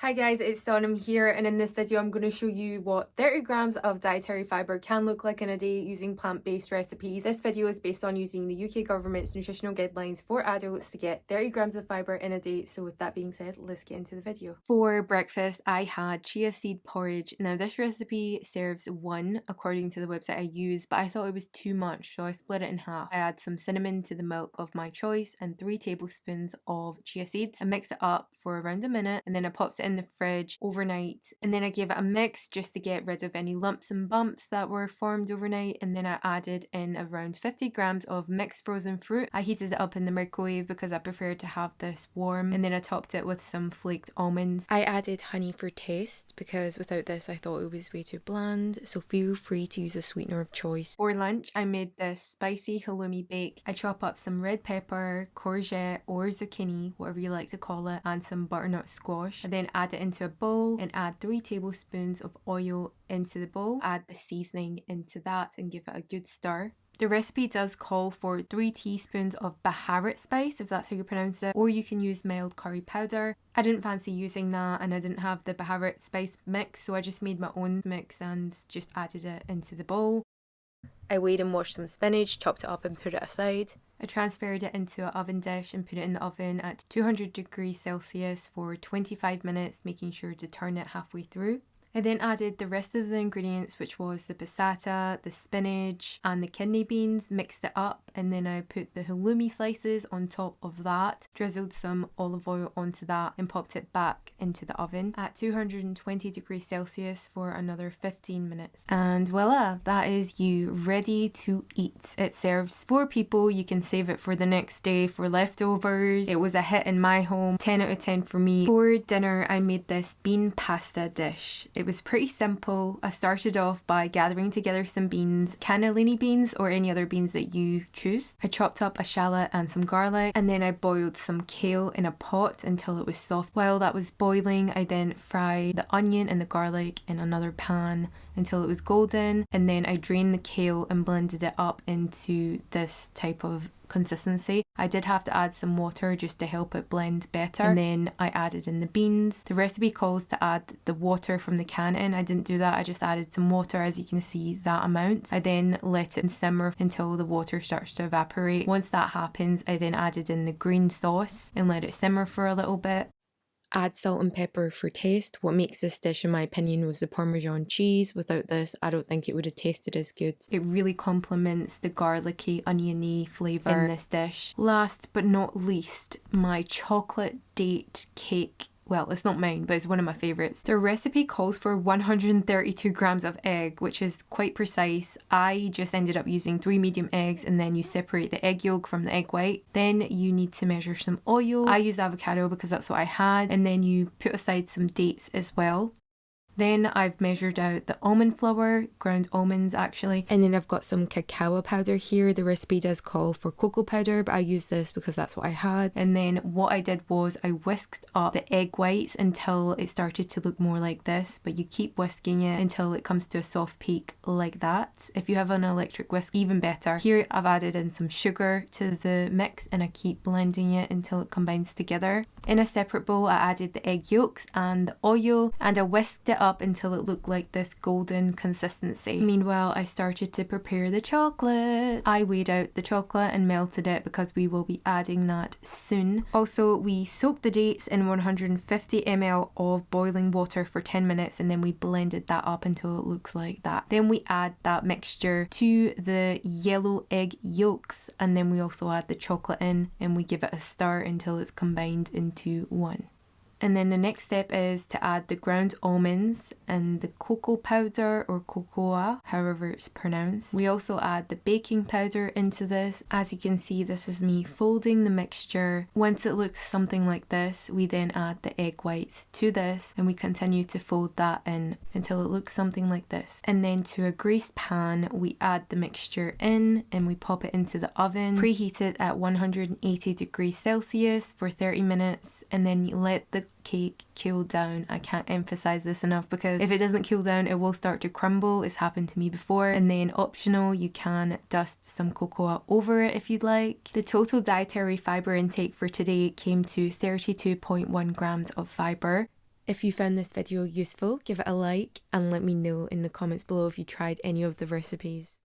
Hi guys, it's Sonam here, and in this video I'm going to show you what 30 grams of dietary fibre can look like in a day using plant-based recipes. This video is based on using the UK government's nutritional guidelines for adults to get 30 grams of fibre in a day. So with that being said, let's get into the video. For breakfast I had chia seed porridge. Now this recipe serves one according to the website I use, but I thought it was too much, so I split it in half. I add some cinnamon to the milk of my choice and 3 tablespoons of chia seeds. I mix it up for around a minute and then I popped it in the fridge overnight, and then I gave it a mix just to get rid of any lumps and bumps that were formed overnight, and then I added in around 50 grams of mixed frozen fruit. I heated it up in the microwave because I prefer to have this warm, and then I topped it with some flaked almonds. I added honey for taste because without this I thought it was way too bland, so feel free to use a sweetener of choice. For lunch I made this spicy halloumi bake. I chop up some red pepper, courgette or zucchini, whatever you like to call it, and some butternut squash. I then add it into a bowl and add 3 tablespoons of oil into the bowl. Add the seasoning into that and give it a good stir. The recipe does call for 3 teaspoons of Baharat spice, if that's how you pronounce it, or you can use mild curry powder. I didn't fancy using that and I didn't have the Baharat spice mix, so I just made my own mix and just added it into the bowl. I weighed and washed some spinach, chopped it up and put it aside. I transferred it into an oven dish and put it in the oven at 200 degrees Celsius for 25 minutes, making sure to turn it halfway through. I then added the rest of the ingredients, which was the passata, the spinach and the kidney beans, mixed it up, and then I put the halloumi slices on top of that, drizzled some olive oil onto that and popped it back into the oven at 220 degrees Celsius for another 15 minutes. And voila, that is you ready to eat. It serves 4 people, you can save it for the next day for leftovers. It was a hit in my home, 10 out of 10 for me. For dinner I made this bean pasta dish. It was pretty simple. I started off by gathering together some beans, cannellini beans or any other beans that you choose. I chopped up a shallot and some garlic, and then I boiled some kale in a pot until it was soft. While that was boiling, I then fried the onion and the garlic in another pan until it was golden, and then I drained the kale and blended it up into this type of consistency. I did have to add some water just to help it blend better, and then I added in the beans. The recipe calls to add the water from the can in. I didn't do that, I just added some water, as you can see, that amount. I then let it simmer until the water starts to evaporate. Once that happens, I then added in the green sauce and let it simmer for a little bit. Add salt and pepper for taste. What makes this dish in my opinion was the Parmesan cheese. Without this I don't think it would have tasted as good. It really complements the garlicky, oniony flavour in this dish. Last but not least, my chocolate date cake. Well, it's not mine, but it's one of my favourites. The recipe calls for 132 grams of egg, which is quite precise. I just ended up using 3 medium eggs, and then you separate the egg yolk from the egg white. Then you need to measure some oil. I used avocado because that's what I had. And then you put aside some dates as well. Then I've measured out the almond flour, ground almonds actually, and then I've got some cacao powder here. The recipe does call for cocoa powder, but I used this because that's what I had. And then what I did was I whisked up the egg whites until it started to look more like this, but you keep whisking it until it comes to a soft peak like that. If you have an electric whisk, even better. Here I've added in some sugar to the mix and I keep blending it until it combines together. In a separate bowl I added the egg yolks and the oil, and I whisked it up until it looked like this golden consistency. Meanwhile, I started to prepare the chocolate. I weighed out the chocolate and melted it because we will be adding that soon. Also, we soaked the dates in 150 ml of boiling water for 10 minutes, and then we blended that up until it looks like that. Then we add that mixture to the yellow egg yolks, and then we also add the chocolate in and we give it a stir until it's combined into one. And then the next step is to add the ground almonds and the cocoa powder or cocoa, however it's pronounced. We also add the baking powder into this. As you can see, this is me folding the mixture. Once it looks something like this, we then add the egg whites to this and we continue to fold that in until it looks something like this. And then to a greased pan, we add the mixture in and we pop it into the oven, preheat it at 180 degrees Celsius for 30 minutes, and then you let the cake cool down. I can't emphasize this enough because if it doesn't cool down it will start to crumble. It's happened to me before. And then optional, you can dust some cocoa over it if you'd like. The total dietary fibre intake for today came to 32.1 grams of fibre. If you found this video useful, give it a like and let me know in the comments below if you tried any of the recipes.